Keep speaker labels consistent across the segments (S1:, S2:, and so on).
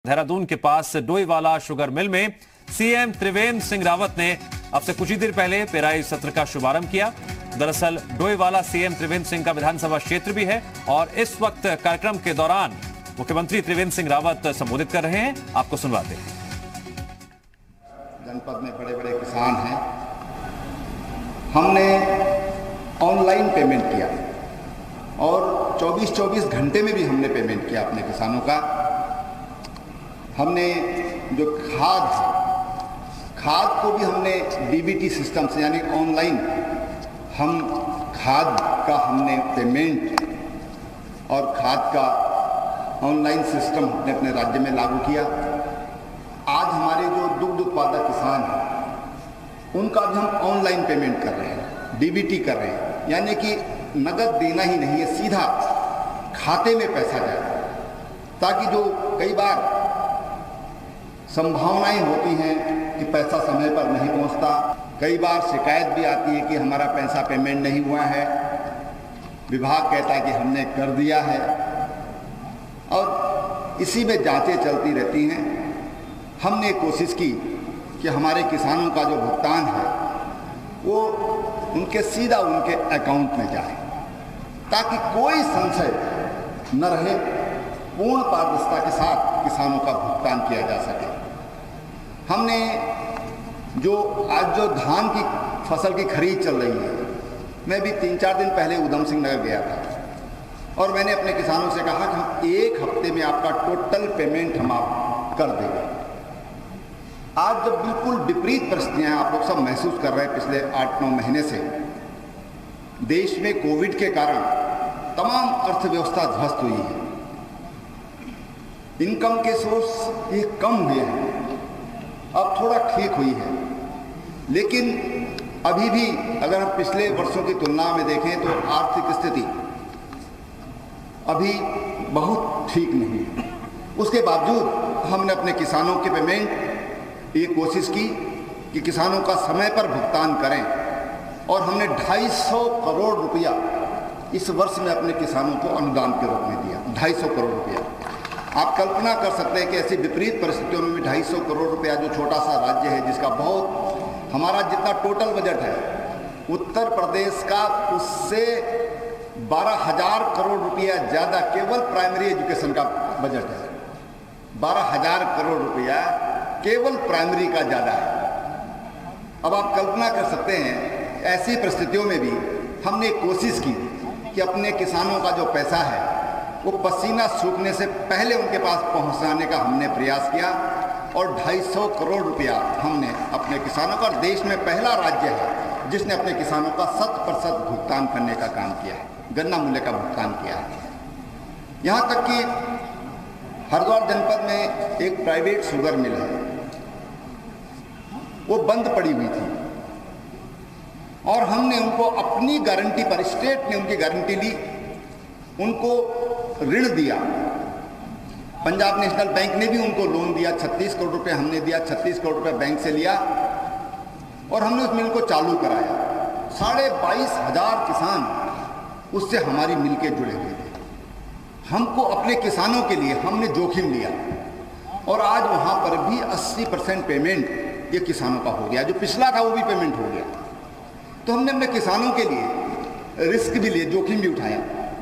S1: देहरादून के पास Doiwala sugar mill में CM Trivendra Singh Rawat ने अब से कुछ ही देर पहले पेराई सत्र का शुभारंभ किया। दरअसल डोईवाला सीएम त्रिवेंद्र सिंह का विधानसभा क्षेत्र भी है और इस वक्त कार्यक्रम के दौरान मुख्यमंत्री त्रिवेंद्र सिंह रावत संबोधित कर रहे हैं। आपको सुनवाते हैं।
S2: जनपद में बड़े बड़े किसान हैं, हमने ऑनलाइन पेमेंट किया और 24 घंटे में भी हमने पेमेंट किया अपने किसानों का। हमने जो खाद को भी हमने डीबीटी सिस्टम से यानी ऑनलाइन हम खाद का हमने पेमेंट और खाद का ऑनलाइन सिस्टम हमने अपने राज्य में लागू किया। आज हमारे जो दुग्ध उत्पादक किसान हैं उनका भी हम ऑनलाइन पेमेंट कर रहे हैं, डीबीटी कर रहे हैं, यानी कि नगद देना ही नहीं है, सीधा खाते में पैसा जाए, ताकि जो कई बार संभावनाएं होती हैं कि पैसा समय पर नहीं पहुंचता, कई बार शिकायत भी आती है कि हमारा पैसा पेमेंट नहीं हुआ है, विभाग कहता है कि हमने कर दिया है और इसी में जांचें चलती रहती हैं। हमने कोशिश की कि हमारे किसानों का जो भुगतान है वो उनके सीधा उनके अकाउंट में जाए, ताकि कोई संशय न रहे, पूर्ण पारदर्शिता के साथ किसानों का भुगतान किया जा सके। हमने आज जो धान की फसल की खरीद चल रही है, मैं भी 3-4 दिन पहले उधम सिंह नगर गया था और मैंने अपने किसानों से कहा कि हम 1 हफ्ते में आपका टोटल पेमेंट हम आप कर देंगे। आज जब बिल्कुल विपरीत परिस्थितियां आप लोग सब महसूस कर रहे हैं, पिछले 8-9 महीने से देश में कोविड के कारण तमाम अर्थव्यवस्था ध्वस्त हुई है, इनकम के सोर्स ये कम हुए हैं, अब थोड़ा ठीक हुई है, लेकिन अभी भी अगर हम पिछले वर्षों की तुलना में देखें तो आर्थिक स्थिति अभी बहुत ठीक नहीं है। उसके बावजूद हमने अपने किसानों के पेमेंट ये कोशिश की कि किसानों का समय पर भुगतान करें और हमने 250 करोड़ रुपया इस वर्ष में अपने किसानों को अनुदान के रूप में दिया। 250 करोड़ रुपया, आप कल्पना कर सकते हैं कि ऐसी विपरीत परिस्थितियों में भी 250 करोड़ रुपया, जो छोटा सा राज्य है जिसका बहुत, हमारा जितना टोटल बजट है उत्तर प्रदेश का, उससे 12,000 करोड़ रुपया ज़्यादा केवल प्राइमरी एजुकेशन का बजट है। 12,000 करोड़ रुपया केवल प्राइमरी का ज़्यादा है। अब आप कल्पना कर सकते हैं ऐसी परिस्थितियों में भी हमने कोशिश की कि अपने किसानों का जो पैसा है वो पसीना सूखने से पहले उनके पास पहुंचाने का हमने प्रयास किया और 250 करोड़ रुपया हमने अपने किसानों का, देश में पहला राज्य है जिसने अपने किसानों का 100% भुगतान करने का काम किया है, गन्ना मूल्य का भुगतान किया है। यहाँ तक कि हरिद्वार जनपद में एक प्राइवेट शुगर मिल है, वो बंद पड़ी हुई थी और हमने उनको अपनी गारंटी पर, स्टेट ने उनकी गारंटी ली, उनको ऋण दिया। पंजाब नेशनल बैंक ने भी उनको लोन दिया, 36 करोड़ रुपए हमने दिया, 36 करोड़ रुपए बैंक से लिया और हमने उस मिल को चालू कराया। 22,500 किसान उससे हमारी मिल के जुड़े हुए थे। हमको अपने किसानों के लिए हमने जोखिम लिया और आज वहाँ पर भी 80% पेमेंट ये किसानों का हो गया, जो पिछला था वो भी पेमेंट हो गया। तो हमने अपने किसानों के लिए रिस्क भी लिए, जोखिम भी उठाया।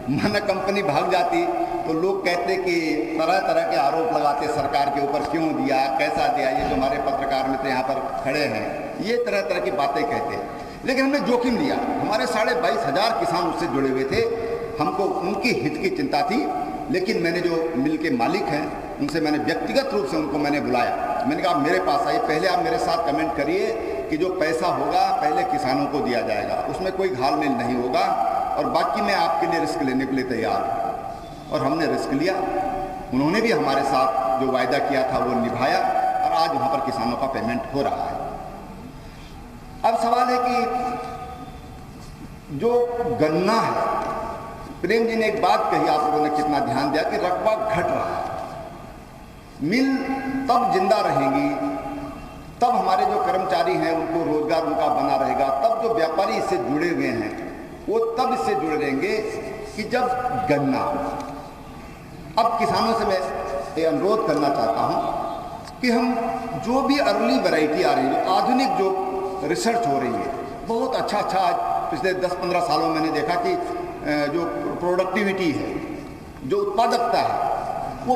S2: माना कंपनी भाग जाती तो लोग कहते कि तरह तरह के आरोप लगाते सरकार के ऊपर, क्यों दिया, कैसा दिया, ये जो हमारे पत्रकार मित्र यहाँ पर खड़े हैं ये तरह तरह की बातें कहते हैं। लेकिन हमने जोखिम लिया, हमारे 22,500 किसान उससे जुड़े हुए थे, हमको उनकी हित की चिंता थी। लेकिन मैंने जो मिल के मालिक हैं उनसे मैंने व्यक्तिगत रूप से उनको मैंने बुलाया, मैंने कहा आप मेरे पास आइए, पहले आप मेरे साथ कमेंट करिए कि जो पैसा होगा पहले किसानों को दिया जाएगा, उसमें कोई घालमेल नहीं होगा और बाकी मैं आपके लिए रिस्क लेने के लिए तैयार हूँ। और हमने रिस्क लिया, उन्होंने भी हमारे साथ जो वायदा किया था वो निभाया और आज वहाँ पर किसानों का पेमेंट हो रहा है। अब सवाल है कि जो गन्ना है, प्रेम जी ने एक बात कही, आप लोगों ने कितना ध्यान दिया कि रकबा घट रहा है। मिल तब जिंदा रहेंगी, तब हमारे जो कर्मचारी हैं उनको रोजगार उनका बना रहेगा, तब जो व्यापारी इससे जुड़े हुए हैं वो तब इससे जुड़े रहेंगे कि जब गन्ना। अब किसानों से मैं ये अनुरोध करना चाहता हूँ कि हम जो भी अर्ली वैरायटी आ रही है, जो आधुनिक जो रिसर्च हो रही है, बहुत अच्छा आज पिछले 10-15 सालों में मैंने देखा कि जो प्रोडक्टिविटी है, जो उत्पादकता है, वो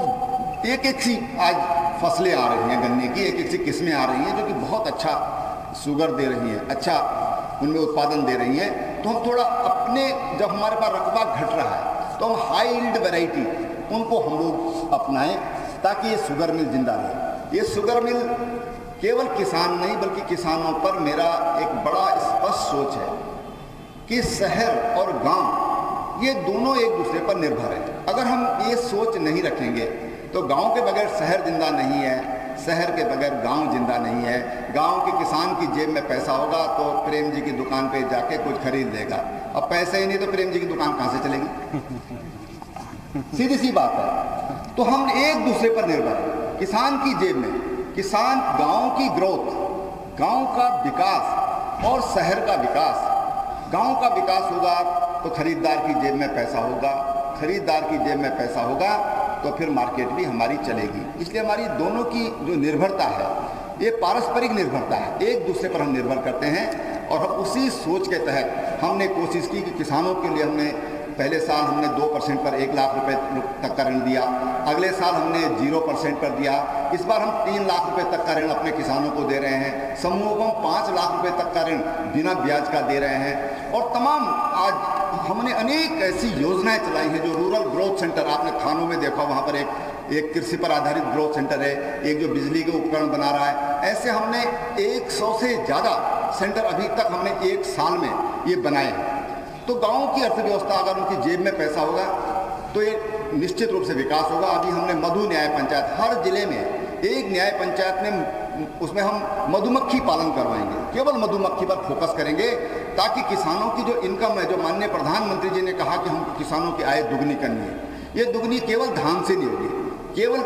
S2: एक सी आज फसलें आ रही हैं गन्ने की, एक सी किस्में आ रही हैं जो कि बहुत अच्छा शुगर दे रही हैं, अच्छा उनमें उत्पादन दे रही हैं। तो हम थोड़ा अपने, जब हमारे पास रकबा घट रहा है तो हम हाई यील्ड वैरायटी उनको हम लोग अपनाएं ताकि ये शुगर मिल जिंदा रहे। ये शुगर मिल केवल किसान नहीं बल्कि किसानों पर मेरा एक बड़ा स्पष्ट सोच है कि शहर और गांव ये दोनों एक दूसरे पर निर्भर है। अगर हम ये सोच नहीं रखेंगे तो गांव के बगैर शहर जिंदा नहीं है, शहर के बगैर गांव जिंदा नहीं है। गांव के किसान की जेब में पैसा होगा तो प्रेम जी की दुकान पे जाके कुछ खरीद लेगा, अब पैसे ही नहीं तो प्रेम जी की दुकान कहाँ से चलेगी? सीधी सी बात है। तो हम एक दूसरे पर निर्भर हैं। किसान की जेब में, किसान गांव की ग्रोथ, गांव का विकास और शहर का विकास, गांव का विकास होगा तो खरीदार की जेब में पैसा होगा, खरीदार की जेब में पैसा होगा तो फिर मार्केट भी हमारी चलेगी। इसलिए हमारी दोनों की जो निर्भरता है ये पारस्परिक निर्भरता है, एक दूसरे पर हम निर्भर करते हैं। और उसी सोच के तहत हमने कोशिश की कि किसानों के लिए हमने पहले साल हमने 2% पर 1 लाख रुपए तक का ऋण दिया, अगले साल हमने 0% पर दिया, इस बार हम 3 लाख रुपए तक का ऋण अपने किसानों को दे रहे हैं। समूहों को हम 5 लाख रुपए तक का ऋण बिना ब्याज का दे रहे हैं। और तमाम आज हमने अनेक ऐसी योजनाएं चलाई हैं जो रूरल ग्रोथ सेंटर, आपने थानों में देखा, वहाँ पर एक कृषि पर आधारित ग्रोथ सेंटर है, एक जो बिजली के उपकरण बना रहा है। ऐसे हमने 100 से ज़्यादा सेंटर अभी तक हमने 1 साल में ये बनाए हैं। तो गाँव की अर्थव्यवस्था अगर उनकी जेब में पैसा होगा तो ये निश्चित रूप से विकास होगा। अभी हमने मधु न्याय पंचायत, हर जिले में एक न्याय पंचायत में, उसमें हम मधुमक्खी पालन करवाएंगे, केवल मधुमक्खी पर फोकस करेंगे ताकि किसानों की जो इनकम है, जो माननीय प्रधानमंत्री जी ने कहा कि हमको किसानों की आय दुगनी करनी है, ये दुगनी केवल धान से नहीं होगी, केवल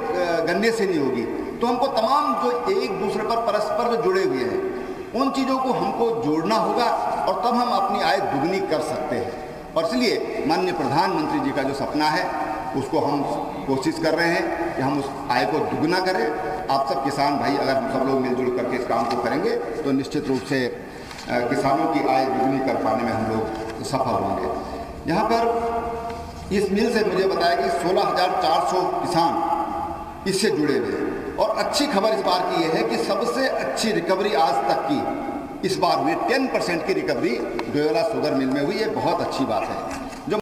S2: गन्ने से नहीं होगी। तो हमको तमाम जो एक दूसरे पर परस्पर जुड़े हुए हैं उन चीज़ों को हमको जोड़ना होगा और तब हम अपनी आय दुगनी कर सकते हैं। और इसलिए माननीय प्रधानमंत्री जी का जो सपना है उसको हम कोशिश कर रहे हैं कि हम उस आय को दुगना करें। आप सब किसान भाई अगर हम सब लोग मिलजुल करके इस काम को करेंगे तो निश्चित रूप से किसानों की आय दुगनी कर पाने में हम लोग सफल होंगे। यहाँ पर इस मिल से मुझे बताया कि 16,400 किसान इससे जुड़े हुए हैं। और अच्छी खबर इस बार की यह है कि सबसे अच्छी रिकवरी आज तक की इस बार हुई, 10% की रिकवरी डोईवाला शुगर मिल में हुई। ये बहुत अच्छी बात है।